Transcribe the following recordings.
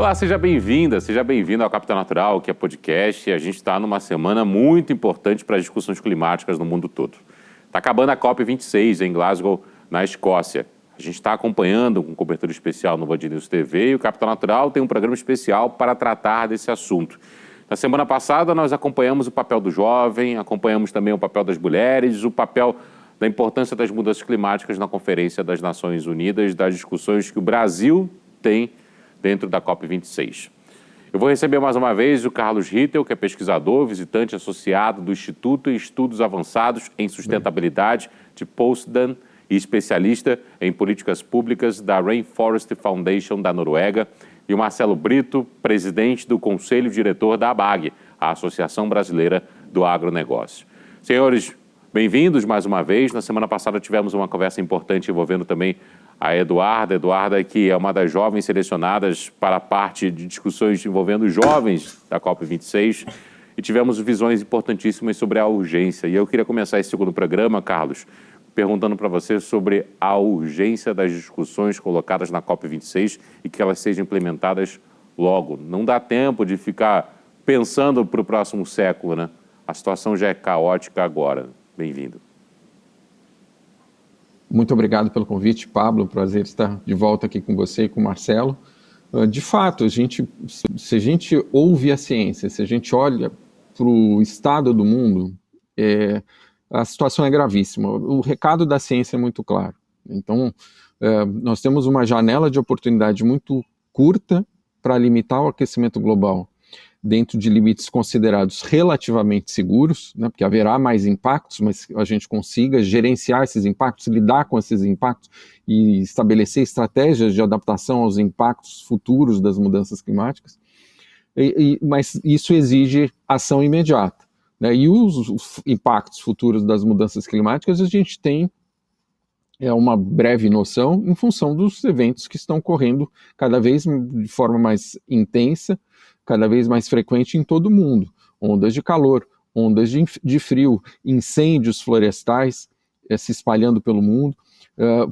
Olá, seja bem-vinda, seja bem-vindo ao Capital Natural, que é podcast, e a gente está numa semana muito importante para as discussões climáticas no mundo todo. Está acabando a COP26 em Glasgow, na Escócia. A gente está acompanhando com cobertura especial no Band News TV e o Capital Natural tem um programa especial para tratar desse assunto. Na semana passada, nós acompanhamos o papel do jovem, acompanhamos também o papel das mulheres, o papel da importância das mudanças climáticas na Conferência das Nações Unidas, das discussões que o Brasil tem dentro da COP26. Eu vou receber mais uma vez o Carlos Rittel, que é pesquisador, visitante associado do Instituto de Estudos Avançados em Sustentabilidade de Potsdam e especialista em políticas públicas da Rainforest Foundation da Noruega, e o Marcelo Brito, presidente do Conselho Diretor da ABAG, a Associação Brasileira do Agronegócio. Senhores, bem-vindos mais uma vez. Na semana passada tivemos uma conversa importante envolvendo também a Eduarda, que é uma das jovens selecionadas para a parte de discussões envolvendo os jovens da COP26, e tivemos visões importantíssimas sobre a urgência. E eu queria começar esse segundo programa, Carlos, perguntando para você sobre a urgência das discussões colocadas na COP26 e que elas sejam implementadas logo. Não dá tempo de ficar pensando para o próximo século, né? A situação já é caótica agora. Bem-vindo. Muito obrigado pelo convite, Pablo. Prazer estar de volta aqui com você e com o Marcelo. De fato, se a gente ouve a ciência, se a gente olha para o estado do mundo, a situação é gravíssima. O recado da ciência é muito claro. Então, nós temos uma janela de oportunidade muito curta para limitar o aquecimento global dentro de limites considerados relativamente seguros, né, porque haverá mais impactos, mas a gente consiga gerenciar esses impactos, lidar com esses impactos e estabelecer estratégias de adaptação aos impactos futuros das mudanças climáticas, mas isso exige ação imediata, né, e os impactos futuros das mudanças climáticas a gente tem uma breve noção em função dos eventos que estão ocorrendo cada vez de forma mais intensa, cada vez mais frequente em todo o mundo. Ondas de calor, ondas de frio, incêndios florestais se espalhando pelo mundo,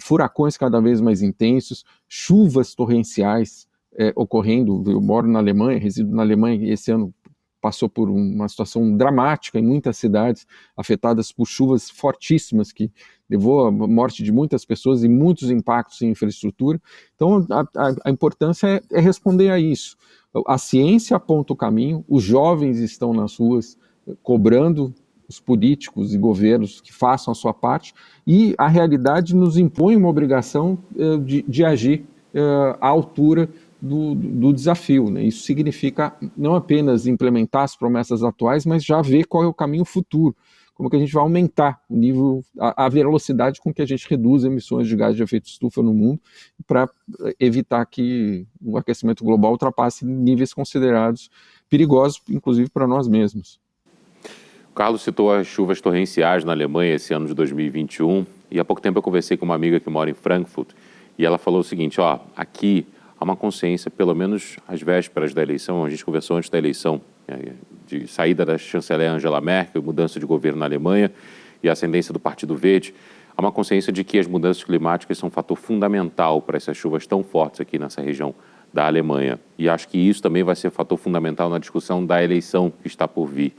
furacões cada vez mais intensos, chuvas torrenciais ocorrendo. Eu moro na Alemanha, resido na Alemanha, e esse ano passou por uma situação dramática em muitas cidades afetadas por chuvas fortíssimas que levou à morte de muitas pessoas e muitos impactos em infraestrutura. Então, a importância é responder a isso. A ciência aponta o caminho, os jovens estão nas ruas cobrando os políticos e governos que façam a sua parte, e a realidade nos impõe uma obrigação de agir à altura do desafio, né? Isso significa não apenas implementar as promessas atuais, mas já ver qual é o caminho futuro, como que a gente vai aumentar o nível, a velocidade com que a gente reduz emissões de gás de efeito estufa no mundo, para evitar que o aquecimento global ultrapasse níveis considerados perigosos, inclusive para nós mesmos. O Carlos citou as chuvas torrenciais na Alemanha esse ano de 2021, e há pouco tempo eu conversei com uma amiga que mora em Frankfurt, e ela falou o seguinte: aqui há uma consciência, pelo menos às vésperas da eleição, a gente conversou antes da eleição, de saída da chanceler Angela Merkel, mudança de governo na Alemanha e ascendência do Partido Verde, há uma consciência de que as mudanças climáticas são um fator fundamental para essas chuvas tão fortes aqui nessa região da Alemanha. E acho que isso também vai ser fator fundamental na discussão da eleição que está por vir.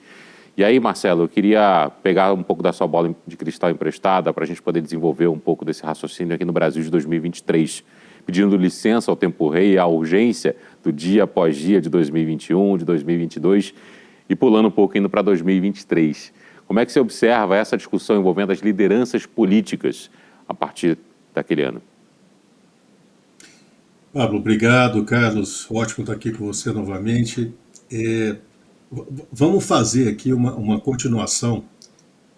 E aí, Marcelo, eu queria pegar um pouco da sua bola de cristal emprestada para a gente poder desenvolver um pouco desse raciocínio aqui no Brasil de 2023, pedindo licença ao tempo rei e à urgência do dia após dia de 2021, de 2022, e pulando um pouco indo para 2023. Como é que você observa essa discussão envolvendo as lideranças políticas a partir daquele ano? Pablo, obrigado. Carlos, ótimo estar aqui com você novamente. Vamos fazer aqui uma continuação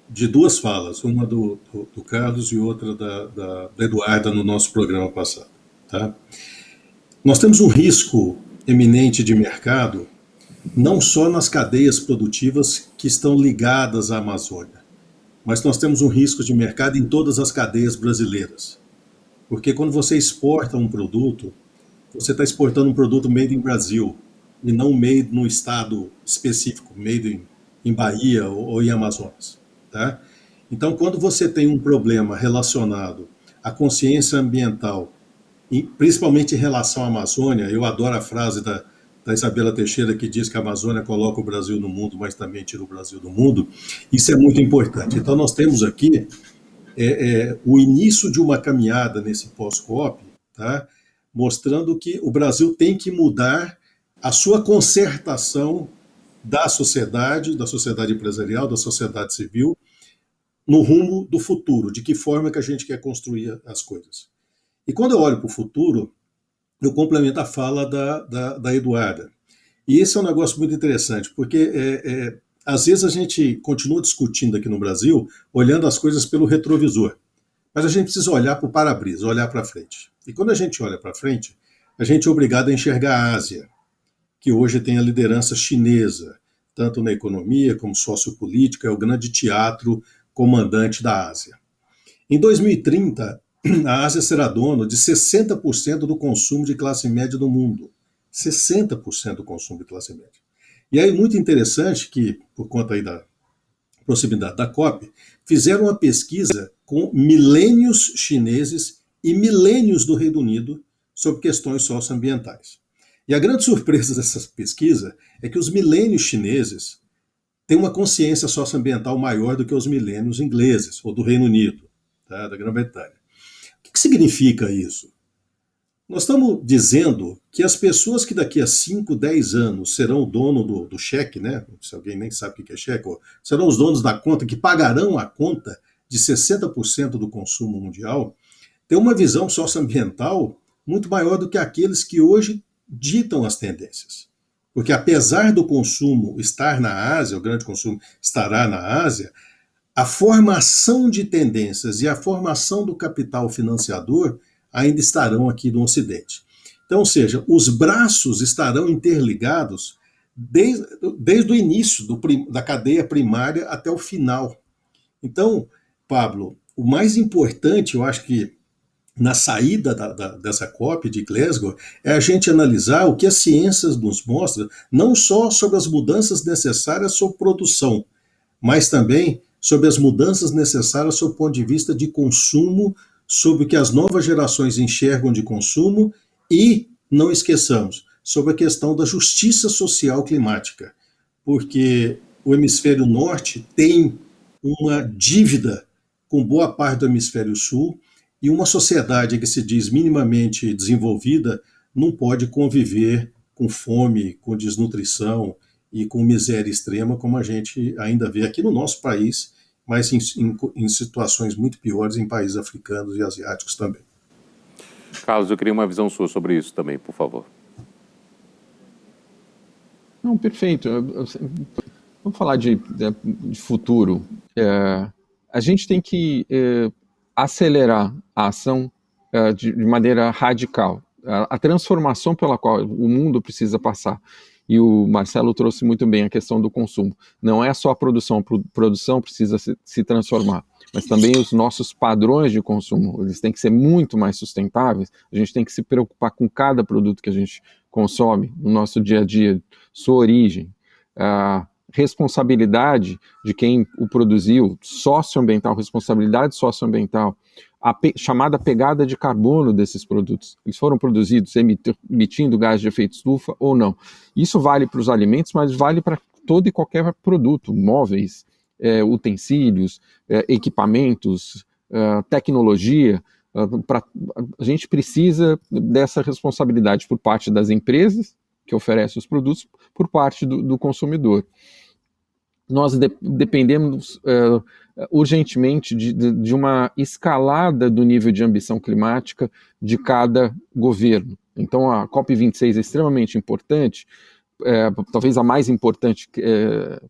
de duas falas, uma do Carlos e outra da Eduarda no nosso programa passado. Tá? Nós temos um risco eminente de mercado, não só nas cadeias produtivas que estão ligadas à Amazônia, mas nós temos um risco de mercado em todas as cadeias brasileiras. Porque quando você exporta um produto, você está exportando um produto made in Brasil, e não made no estado específico, made em Bahia ou em Amazonas. Tá? Então, quando você tem um problema relacionado à consciência ambiental principalmente em relação à Amazônia. Eu adoro a frase da Isabela Teixeira, que diz que a Amazônia coloca o Brasil no mundo, mas também tira o Brasil do mundo. Isso é muito importante. Então, nós temos aqui o início de uma caminhada nesse pós-COP, tá? Mostrando que o Brasil tem que mudar a sua concertação da sociedade empresarial, da sociedade civil, no rumo do futuro, de que forma que a gente quer construir as coisas. E quando eu olho para o futuro, eu complemento a fala da Eduarda. E esse é um negócio muito interessante, porque às vezes a gente continua discutindo aqui no Brasil, olhando as coisas pelo retrovisor. Mas a gente precisa olhar para o para-brisa, olhar para frente. E quando a gente olha para frente, a gente é obrigado a enxergar a Ásia, que hoje tem a liderança chinesa, tanto na economia como sociopolítica, é o grande teatro comandante da Ásia. Em 2030, a Ásia será dona de 60% do consumo de classe média do mundo. 60% do consumo de classe média. E aí, muito interessante que, por conta aí da proximidade da COP, fizeram uma pesquisa com milênios chineses e milênios do Reino Unido sobre questões socioambientais. E a grande surpresa dessa pesquisa é que os milênios chineses têm uma consciência socioambiental maior do que os milênios ingleses, ou do Reino Unido, tá, da Grã-Bretanha. O que significa isso? Nós estamos dizendo que as pessoas que daqui a 5, 10 anos serão o dono do cheque, né? Se alguém nem sabe o que é cheque, serão os donos da conta, que pagarão a conta de 60% do consumo mundial, tem uma visão socioambiental muito maior do que aqueles que hoje ditam as tendências. Porque apesar do consumo estar na Ásia, o grande consumo estará na Ásia, a formação de tendências e a formação do capital financiador ainda estarão aqui no Ocidente. Então, ou seja, os braços estarão interligados desde o início da cadeia primária até o final. Então, Pablo, o mais importante, eu acho que na saída dessa COP de Glasgow, é a gente analisar o que as ciências nos mostram, não só sobre as mudanças necessárias sobre produção, mas também sobre as mudanças necessárias sob o ponto de vista de consumo, sobre o que as novas gerações enxergam de consumo e, não esqueçamos, sobre a questão da justiça social climática, porque o hemisfério norte tem uma dívida com boa parte do hemisfério sul e uma sociedade que se diz minimamente desenvolvida não pode conviver com fome, com desnutrição e com miséria extrema como a gente ainda vê aqui no nosso país, mas em situações muito piores em países africanos e asiáticos também. Carlos, eu queria uma visão sua sobre isso também, por favor. Não, perfeito. Vamos falar de futuro. A gente tem que acelerar a ação de maneira radical. A transformação pela qual o mundo precisa passar. E o Marcelo trouxe muito bem a questão do consumo. Não é só a produção precisa se transformar, mas também os nossos padrões de consumo, eles têm que ser muito mais sustentáveis. A gente tem que se preocupar com cada produto que a gente consome no nosso dia a dia, sua origem, a responsabilidade de quem o produziu, responsabilidade socioambiental, a chamada pegada de carbono desses produtos. Eles foram produzidos emitindo gás de efeito estufa ou não. Isso vale para os alimentos, mas vale para todo e qualquer produto, móveis, utensílios, equipamentos, tecnologia. A gente precisa dessa responsabilidade por parte das empresas que oferecem os produtos, por parte do consumidor. Nós dependemos urgentemente de uma escalada do nível de ambição climática de cada governo. Então, a COP26 é extremamente importante, talvez a mais importante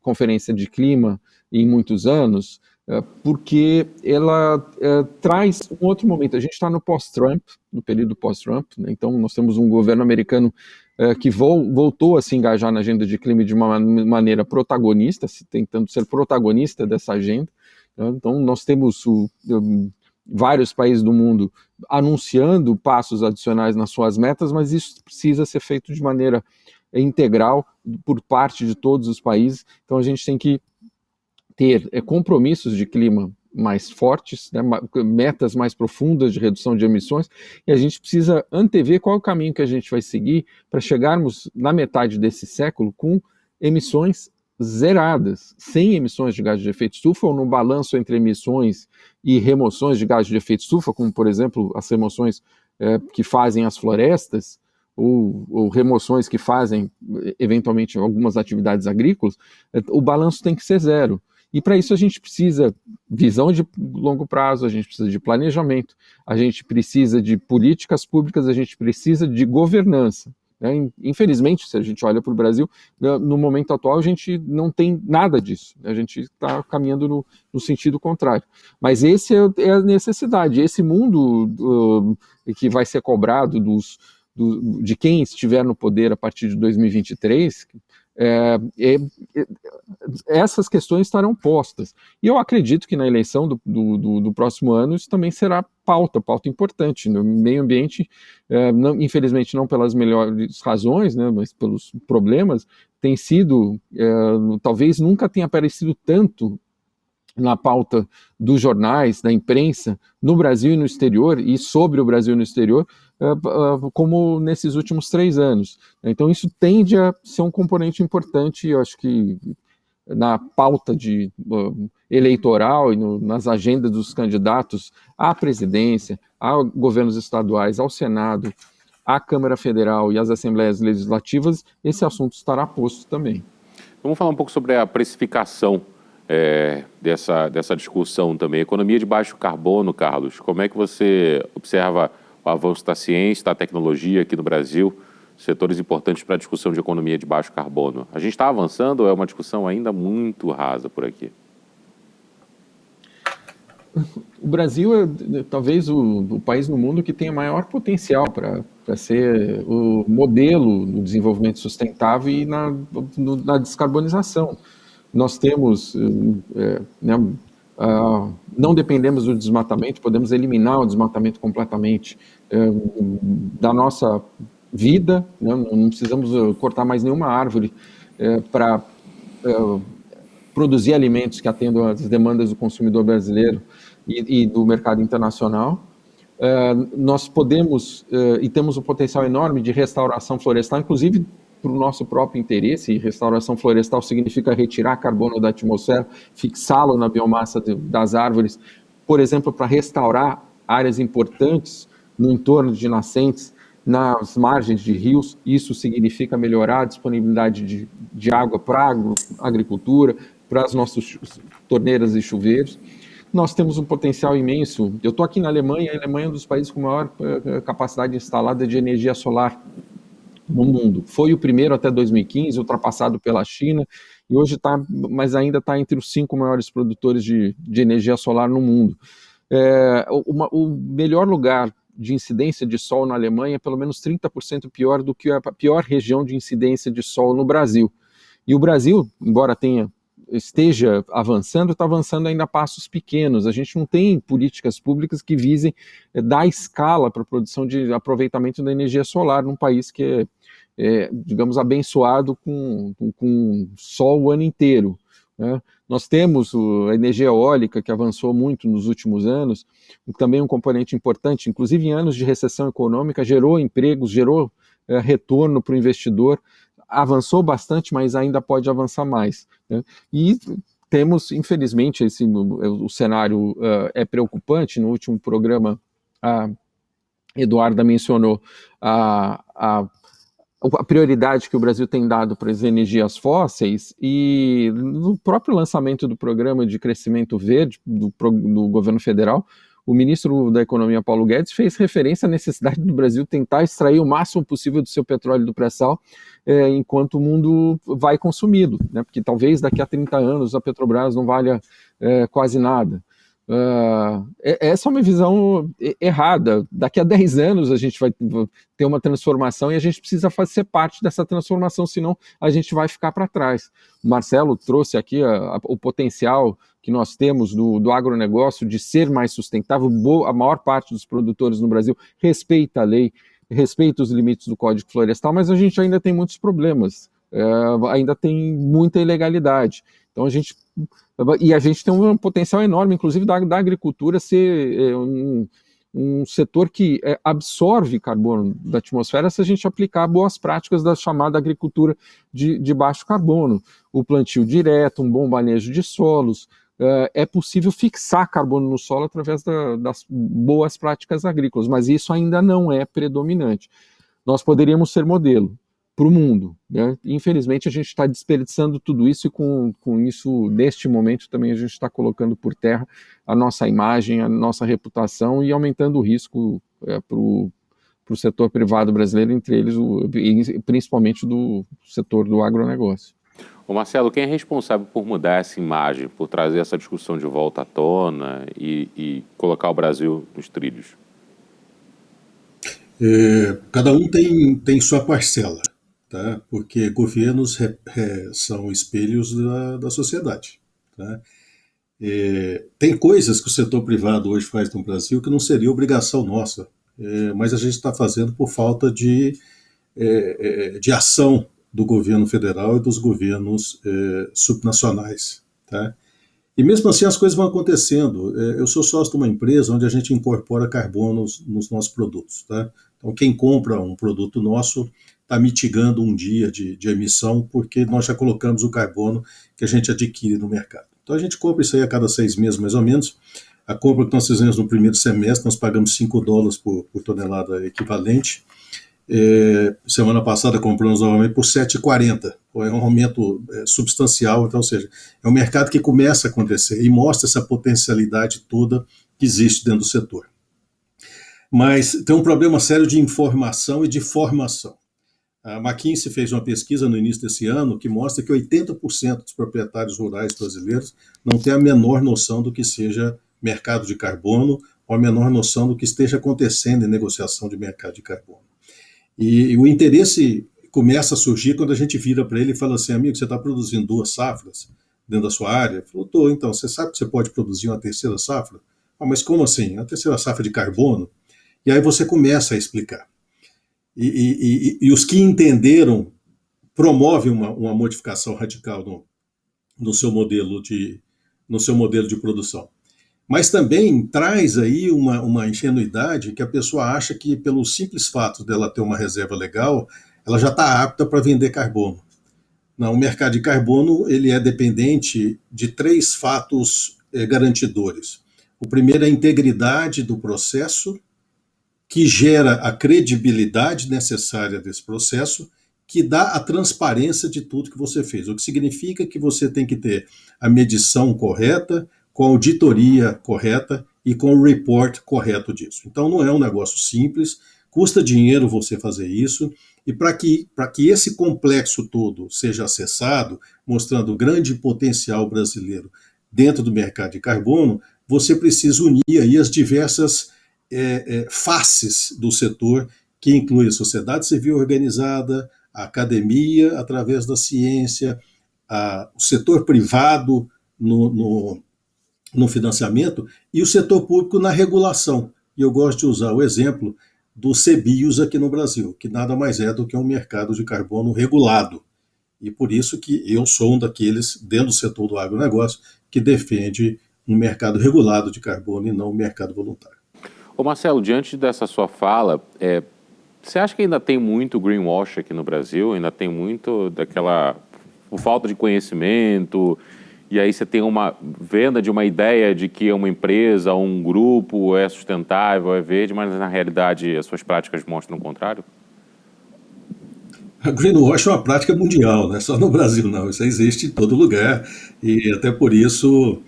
conferência de clima em muitos anos, porque ela traz um outro momento. A gente está no pós-Trump, no período pós-Trump, né? Então nós temos um governo americano que voltou a se engajar na agenda de clima de uma maneira protagonista, tentando ser protagonista dessa agenda. Então nós temos vários países do mundo anunciando passos adicionais nas suas metas, mas isso precisa ser feito de maneira integral por parte de todos os países. Então a gente tem que ter compromissos de clima mais fortes, né, metas mais profundas de redução de emissões, e a gente precisa antever qual é o caminho que a gente vai seguir para chegarmos na metade desse século com emissões zeradas, sem emissões de gás de efeito estufa, ou no balanço entre emissões e remoções de gás de efeito estufa, como, por exemplo, as remoções que fazem as florestas, ou remoções que fazem, eventualmente, algumas atividades agrícolas, o balanço tem que ser zero. E para isso a gente precisa de visão de longo prazo, a gente precisa de planejamento, a gente precisa de políticas públicas, a gente precisa de governança. Né? Infelizmente, se a gente olha para o Brasil, no momento atual a gente não tem nada disso, a gente está caminhando no sentido contrário. Mas esse é a necessidade, esse mundo que vai ser cobrado de quem estiver no poder a partir de 2023, essas questões estarão postas. E eu acredito que na eleição do próximo ano isso também será pauta importante. No meio ambiente, infelizmente não pelas melhores razões, né, mas pelos problemas, tem sido, talvez nunca tenha aparecido tanto na pauta dos jornais, da imprensa, no Brasil e no exterior, e sobre o Brasil e no exterior, como nesses últimos 3 anos. Então isso tende a ser um componente importante, eu acho que na pauta eleitoral e nas agendas dos candidatos à presidência, a governos estaduais, ao Senado, à Câmara Federal e às Assembleias Legislativas, esse assunto estará posto também. Vamos falar um pouco sobre a precificação dessa discussão também. Economia de baixo carbono, Carlos, como é que você observa o avanço da ciência, da tecnologia aqui no Brasil, setores importantes para a discussão de economia de baixo carbono? A gente está avançando ou é uma discussão ainda muito rasa por aqui? O Brasil é talvez o país no mundo que tem o maior potencial para ser o modelo no desenvolvimento sustentável e na descarbonização. Nós temos, não dependemos do desmatamento, podemos eliminar o desmatamento completamente da nossa vida, né? Não precisamos cortar mais nenhuma árvore para produzir alimentos que atendam às demandas do consumidor brasileiro e do mercado internacional. Nós podemos e temos um potencial enorme de restauração florestal, inclusive para o nosso próprio interesse, e restauração florestal significa retirar carbono da atmosfera, fixá-lo na biomassa das árvores, por exemplo, para restaurar áreas importantes no entorno de nascentes, nas margens de rios. Isso significa melhorar a disponibilidade de água para a agricultura, para as nossas torneiras e chuveiros. Nós temos um potencial imenso. Eu estou aqui na Alemanha, a Alemanha é um dos países com maior capacidade instalada de energia solar no mundo. Foi o primeiro até 2015, ultrapassado pela China, e hoje mas ainda está entre os 5 maiores produtores de energia solar no mundo. O melhor lugar de incidência de sol na Alemanha é pelo menos 30% pior do que a pior região de incidência de sol no Brasil. E o Brasil, embora esteja avançando, está avançando ainda a passos pequenos. A gente não tem políticas públicas que visem dar escala para a produção de aproveitamento da energia solar num país que digamos, abençoado com sol o ano inteiro, né? Nós temos a energia eólica, que avançou muito nos últimos anos, também um componente importante, inclusive em anos de recessão econômica, gerou empregos, gerou retorno para o investidor, avançou bastante, mas ainda pode avançar mais, né? E temos, infelizmente, o cenário é preocupante. No último programa, a Eduarda mencionou a prioridade que o Brasil tem dado para as energias fósseis, e no próprio lançamento do programa de crescimento verde do governo federal, o ministro da Economia, Paulo Guedes, fez referência à necessidade do Brasil tentar extrair o máximo possível do seu petróleo e do pré-sal enquanto o mundo vai consumindo, né? Porque talvez daqui a 30 anos a Petrobras não valha quase nada. Essa é uma visão errada. Daqui a 10 anos a gente vai ter uma transformação e a gente precisa fazer parte dessa transformação, senão a gente vai ficar para trás. O Marcelo trouxe aqui o potencial que nós temos do agronegócio de ser mais sustentável. A maior parte dos produtores no Brasil respeita a lei, respeita os limites do Código Florestal, mas a gente ainda tem muitos problemas, ainda tem muita ilegalidade. Então a gente E a gente tem um potencial enorme, inclusive da agricultura ser um setor que absorve carbono da atmosfera se a gente aplicar boas práticas da chamada agricultura de baixo carbono. O plantio direto, um bom manejo de solos. É possível fixar carbono no solo através das boas práticas agrícolas, mas isso ainda não é predominante. Nós poderíamos ser modelo para o mundo, né? Infelizmente a gente está desperdiçando tudo isso e com isso, neste momento, também a gente está colocando por terra a nossa imagem, a nossa reputação e aumentando o risco para o setor privado brasileiro, entre eles, principalmente do setor do agronegócio. Ô Marcelo, quem é responsável por mudar essa imagem, por trazer essa discussão de volta à tona e colocar o Brasil nos trilhos? Cada um tem sua parcela, tá? Porque governos são espelhos da sociedade. Tá? Tem coisas que o setor privado hoje faz no Brasil que não seria obrigação nossa, mas a gente está fazendo por falta de ação do governo federal e dos governos subnacionais. Tá? E mesmo assim as coisas vão acontecendo. Eu sou sócio de uma empresa onde a gente incorpora carbono nos nossos produtos. Tá? Então quem compra um produto nosso está mitigando um dia de emissão porque nós já colocamos o carbono que a gente adquire no mercado. Então a gente compra isso aí a cada 6 meses mais ou menos. A compra que nós fizemos no primeiro semestre, nós pagamos $5 por tonelada equivalente. Semana passada compramos novamente por 7,40. É um aumento substancial, então, ou seja, é um mercado que começa a acontecer e mostra essa potencialidade toda que existe dentro do setor. Mas tem um problema sério de informação e de formação. A McKinsey fez uma pesquisa no início desse ano que mostra que 80% dos proprietários rurais brasileiros não têm a menor noção do que seja mercado de carbono ou a menor noção do que esteja acontecendo em negociação de mercado de carbono. E o interesse começa a surgir quando a gente vira para ele e fala assim, amigo, você está produzindo 2 safras dentro da sua área? Ele falou, estou, então, você sabe que você pode produzir uma 3ª safra? Ah, mas como assim? A 3ª safra de carbono? E aí você começa a explicar. E os que entenderam promovem uma modificação radical no seu modelo de produção. Mas também traz aí uma ingenuidade que a pessoa acha que pelo simples fato dela ter uma reserva legal, ela já está apta para vender carbono. Não, o mercado de carbono ele é dependente de 3 fatos garantidores. O primeiro é a integridade do processo, que gera a credibilidade necessária desse processo, que dá a transparência de tudo que você fez, o que significa que você tem que ter a medição correta, com a auditoria correta e com o report correto disso. Então não é um negócio simples, custa dinheiro você fazer isso, e para que esse complexo todo seja acessado, mostrando o grande potencial brasileiro dentro do mercado de carbono, você precisa unir aí as diversas faces do setor, que inclui a sociedade civil organizada, a academia, através da ciência, o setor privado no financiamento e o setor público na regulação. E eu gosto de usar o exemplo do CBIOS aqui no Brasil, que nada mais é do que um mercado de carbono regulado. E por isso que eu sou um daqueles, dentro do setor do agronegócio, que defende um mercado regulado de carbono e não um mercado voluntário. Ô Marcelo, diante dessa sua fala, você acha que ainda tem muito greenwash aqui no Brasil? Ainda tem muito por falta de conhecimento, e aí você tem uma venda de uma ideia de que uma empresa, um grupo é sustentável, é verde, mas na realidade as suas práticas mostram o contrário? A greenwash é uma prática mundial, não é só no Brasil não, isso existe em todo lugar, e até por isso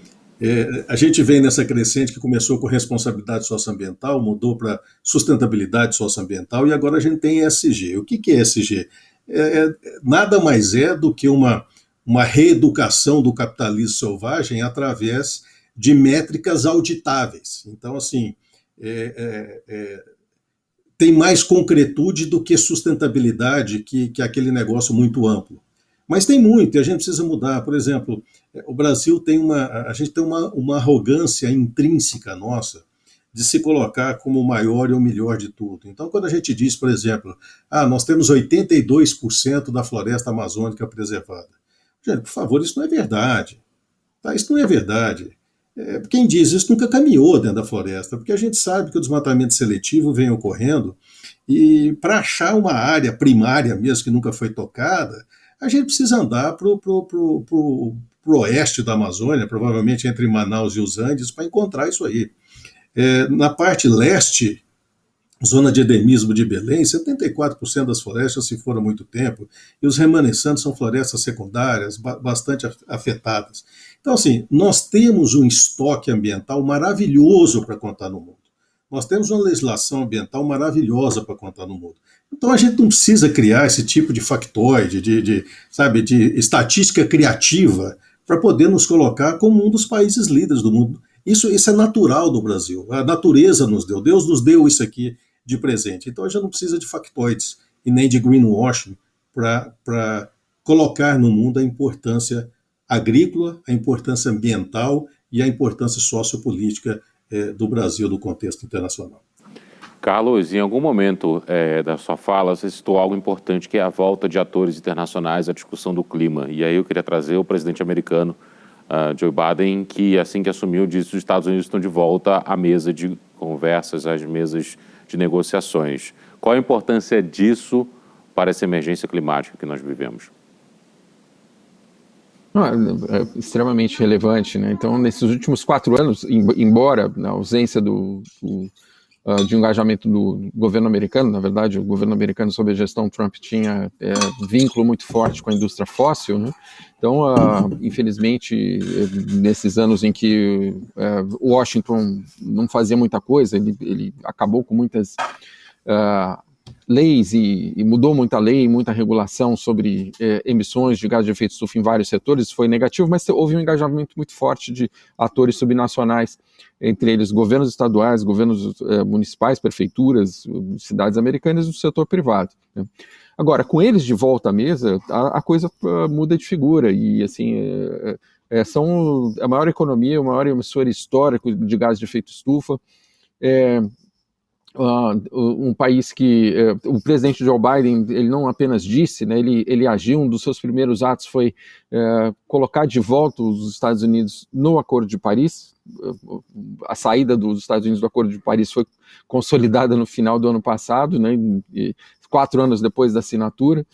a gente vem nessa crescente que começou com responsabilidade socioambiental, mudou para sustentabilidade socioambiental e agora a gente tem ESG. O que é ESG? Nada mais é do que uma reeducação do capitalismo selvagem através de métricas auditáveis. Então, assim, tem mais concretude do que sustentabilidade, que é aquele negócio muito amplo. Mas tem muito, e a gente precisa mudar. Por exemplo, o Brasil tem a gente tem uma arrogância intrínseca nossa de se colocar como o maior e o melhor de tudo. Então, quando a gente diz, por exemplo, nós temos 82% da floresta amazônica preservada. Gente, por favor, isso não é verdade. Tá? Isso não é verdade. Quem diz isso nunca caminhou dentro da floresta, porque a gente sabe que o desmatamento seletivo vem ocorrendo e para achar uma área primária mesmo que nunca foi tocada, a gente precisa andar para o oeste da Amazônia, provavelmente entre Manaus e os Andes, para encontrar isso aí. Na parte leste, zona de endemismo de Belém, 74% das florestas se foram há muito tempo, e os remanescentes são florestas secundárias, bastante afetadas. Então, assim, nós temos um estoque ambiental maravilhoso para contar no mundo. Nós temos uma legislação ambiental maravilhosa para contar no mundo. Então, a gente não precisa criar esse tipo de factoide, sabe, de estatística criativa para poder nos colocar como um dos países líderes do mundo. Isso é natural do Brasil. A natureza nos deu, Deus nos deu isso aqui de presente. Então a gente não precisa de factoides e nem de greenwashing para colocar no mundo a importância agrícola, a importância ambiental e a importância sociopolítica do Brasil, do contexto internacional. Carlos, em algum momento da sua fala, você citou algo importante, que é a volta de atores internacionais à discussão do clima. E aí eu queria trazer o presidente americano, Joe Biden, que assim que assumiu, disse que os Estados Unidos estão de volta à mesa de conversas, às mesas de negociações. Qual a importância disso para essa emergência climática que nós vivemos? É extremamente relevante, né? Então, nesses últimos 4 anos, embora na ausência de um engajamento do governo americano, na verdade, o governo americano sob a gestão Trump tinha vínculo muito forte com a indústria fóssil, né? Então, infelizmente, nesses anos em que Washington não fazia muita coisa, ele acabou com muitas leis e mudou muita lei, muita regulação sobre emissões de gás de efeito estufa em vários setores. Isso foi negativo, mas houve um engajamento muito forte de atores subnacionais, entre eles governos estaduais, governos municipais, prefeituras, cidades americanas e do setor privado, né? Agora, com eles de volta à mesa, a coisa muda de figura e, assim, são a maior economia, o maior emissor histórico de gás de efeito estufa, um país que o presidente Joe Biden, ele não apenas disse, né, ele agiu. Um dos seus primeiros atos foi colocar de volta os Estados Unidos no Acordo de Paris. A saída dos Estados Unidos do Acordo de Paris foi consolidada no final do ano passado, né, 4 anos depois da assinatura.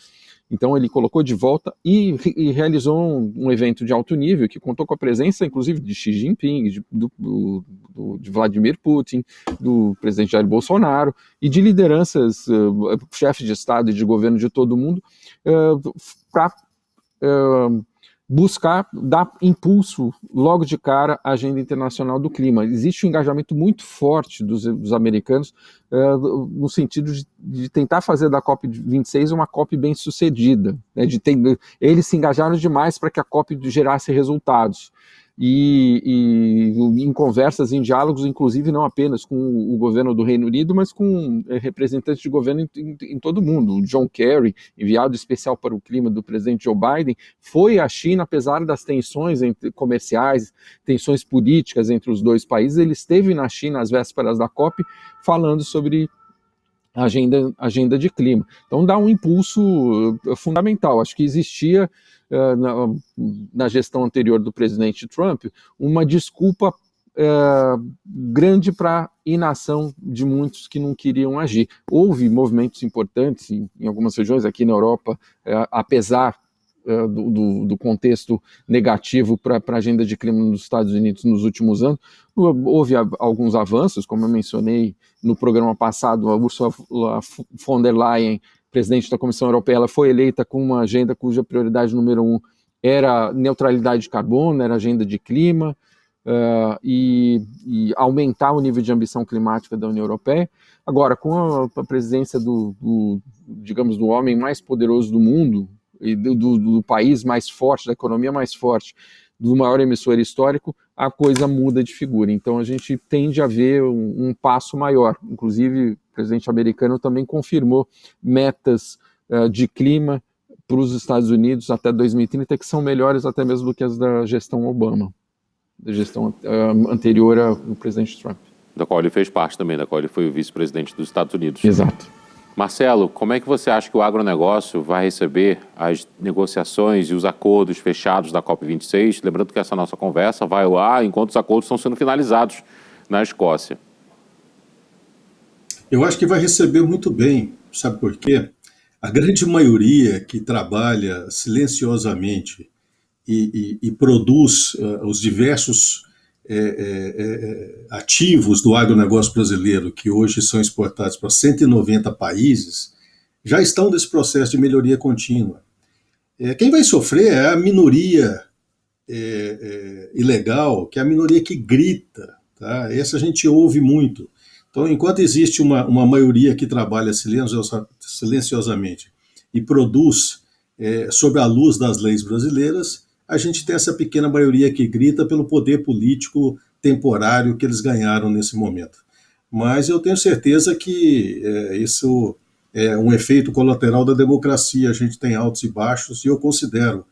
Então ele colocou de volta e realizou um evento de alto nível que contou com a presença, inclusive, de Xi Jinping, de Vladimir Putin, do presidente Jair Bolsonaro e de lideranças, chefes de Estado e de governo de todo mundo, para buscar dar impulso logo de cara à agenda internacional do clima. Existe um engajamento muito forte dos americanos no sentido de tentar fazer da COP26 uma COP bem sucedida, né? Eles se engajaram demais para que a COP gerasse resultados. E em conversas, em diálogos, inclusive não apenas com o governo do Reino Unido, mas com representantes de governo em todo o mundo. O John Kerry, enviado especial para o clima do presidente Joe Biden, foi à China, apesar das tensões comerciais, tensões políticas entre os dois países. Ele esteve na China às vésperas da COP, falando sobre agenda de clima. Então dá um impulso fundamental. Acho que existia na gestão anterior do presidente Trump uma desculpa grande para inação de muitos que não queriam agir. Houve movimentos importantes em algumas regiões aqui na Europa, apesar do contexto negativo para a agenda de clima nos Estados Unidos nos últimos anos. Houve alguns avanços, como eu mencionei no programa passado. A Ursula von der Leyen, presidente da Comissão Europeia, ela foi eleita com uma agenda cuja prioridade número 1 era neutralidade de carbono, era agenda de clima, e aumentar o nível de ambição climática da União Europeia. Agora, com a presença digamos, do homem mais poderoso do mundo, e do país mais forte, da economia mais forte, do maior emissor histórico, a coisa muda de figura. Então a gente tende a ver um passo maior. Inclusive, o presidente americano também confirmou metas de clima para os Estados Unidos até 2030, que são melhores até mesmo do que as da gestão Obama, da gestão anterior ao presidente Trump. Da qual ele fez parte também, da qual ele foi o vice-presidente dos Estados Unidos. Exato. Marcelo, como é que você acha que o agronegócio vai receber as negociações e os acordos fechados da COP26? Lembrando que essa nossa conversa vai ao ar enquanto os acordos estão sendo finalizados na Escócia. Eu acho que vai receber muito bem, sabe por quê? A grande maioria que trabalha silenciosamente e produz os diversos ativos do agronegócio brasileiro, que hoje são exportados para 190 países, já estão nesse processo de melhoria contínua. Quem vai sofrer é a minoria ilegal, que é a minoria que grita. Tá? Essa a gente ouve muito. Então, enquanto existe uma maioria que trabalha silenciosamente e produz sob a luz das leis brasileiras, a gente tem essa pequena maioria que grita pelo poder político temporário que eles ganharam nesse momento. Mas eu tenho certeza que isso é um efeito colateral da democracia. A gente tem altos e baixos, e eu considero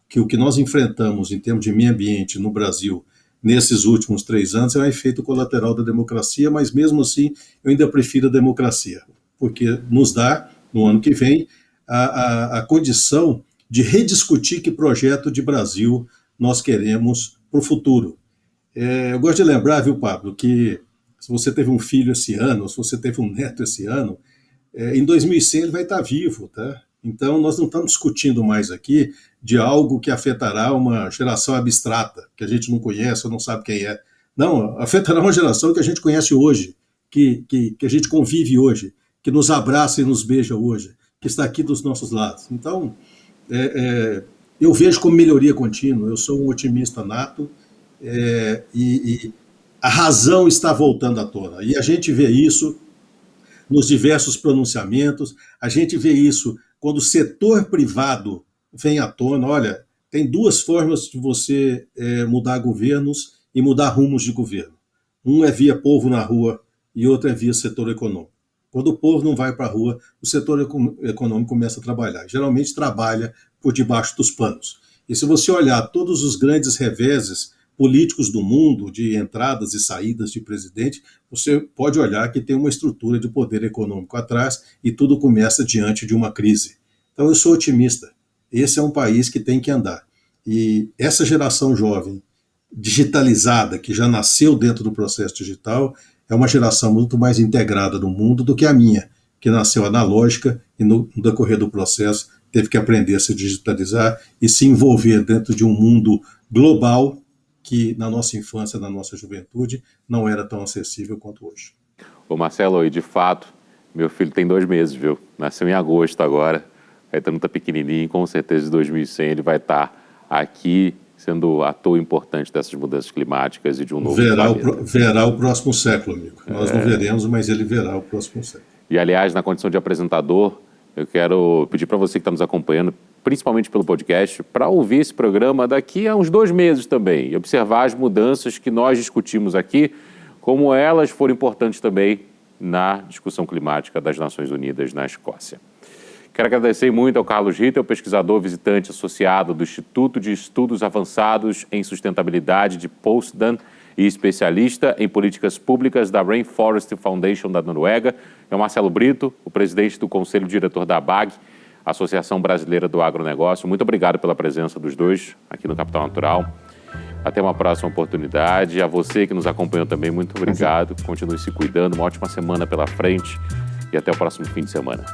que o que nós enfrentamos em termos de meio ambiente no Brasil nesses últimos 3 anos é um efeito colateral da democracia, mas mesmo assim eu ainda prefiro a democracia, porque nos dá, no ano que vem, a condição de rediscutir que projeto de Brasil nós queremos para o futuro. Eu gosto de lembrar, viu, Pablo, que se você teve um filho esse ano, ou se você teve um neto esse ano, em 2100 ele vai estar vivo, tá? Então nós não estamos discutindo mais aqui de algo que afetará uma geração abstrata, que a gente não conhece ou não sabe quem é. Não, afetará uma geração que a gente conhece hoje, que a gente convive hoje, que nos abraça e nos beija hoje, que está aqui dos nossos lados. Então, eu vejo como melhoria contínua, eu sou um otimista nato, e a razão está voltando à tona. E a gente vê isso nos diversos pronunciamentos, a gente vê isso quando o setor privado vem à tona. Olha, tem 2 formas de você mudar governos e mudar rumos de governo. Um é via povo na rua e outro é via setor econômico. Quando o povo não vai para a rua, o setor econômico começa a trabalhar. Geralmente trabalha por debaixo dos panos. E se você olhar todos os grandes reveses políticos do mundo, de entradas e saídas de presidente, você pode olhar que tem uma estrutura de poder econômico atrás e tudo começa diante de uma crise. Então eu sou otimista. Esse é um país que tem que andar. E essa geração jovem, digitalizada, que já nasceu dentro do processo digital, é uma geração muito mais integrada no mundo do que a minha, que nasceu analógica e no decorrer do processo teve que aprender a se digitalizar e se envolver dentro de um mundo global que na nossa infância, na nossa juventude, não era tão acessível quanto hoje. Ô Marcelo, e de fato, meu filho tem 2 meses, viu? Nasceu em agosto agora, Caetano está pequenininho, com certeza em 2100 ele vai estar aqui sendo ator importante dessas mudanças climáticas e de um novo planeta. Verá o próximo século, amigo. Nós não veremos, mas ele verá o próximo século. E, aliás, na condição de apresentador, eu quero pedir para você que está nos acompanhando, principalmente pelo podcast, para ouvir esse programa daqui a uns 2 meses também e observar as mudanças que nós discutimos aqui, como elas foram importantes também na discussão climática das Nações Unidas na Escócia. Quero agradecer muito ao Carlos Rittel, pesquisador visitante associado do Instituto de Estudos Avançados em Sustentabilidade de Potsdam e especialista em políticas públicas da Rainforest Foundation da Noruega. É o Marcelo Brito, o presidente do Conselho Diretor da ABAG, Associação Brasileira do Agronegócio. Muito obrigado pela presença dos dois aqui no Capital Natural. Até uma próxima oportunidade. A você que nos acompanhou também, muito obrigado. Continue se cuidando. Uma ótima semana pela frente e até o próximo fim de semana.